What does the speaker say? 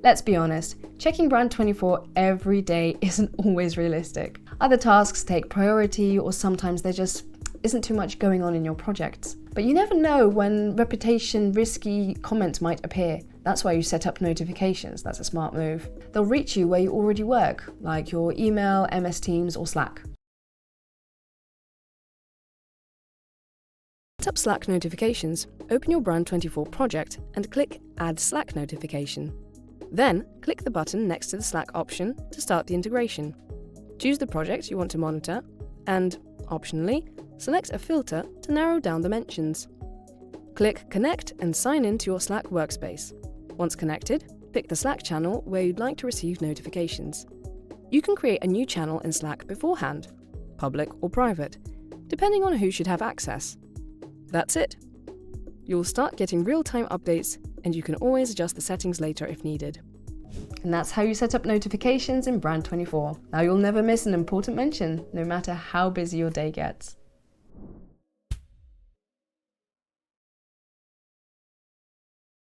Let's be honest, checking Brand24 every day isn't always realistic. Other tasks take priority, or sometimes there just isn't too much going on in your projects. But you never know when reputation risky comments might appear. That's why you set up notifications. That's a smart move. They'll reach you where you already work, like your email, MS Teams, or Slack. Set up Slack notifications, open your Brand24 project and click Add Slack Notification. Then, click the button next to the Slack option to start the integration. Choose the project you want to monitor and, optionally, select a filter to narrow down the mentions. Click Connect and sign in to your Slack workspace. Once connected, pick the Slack channel where you'd like to receive notifications. You can create a new channel in Slack beforehand, public or private, depending on who should have access. That's it. You'll start getting real-time updates, and you can always adjust the settings later if needed. And that's how you set up notifications in Brand24. Now you'll never miss an important mention, no matter how busy your day gets.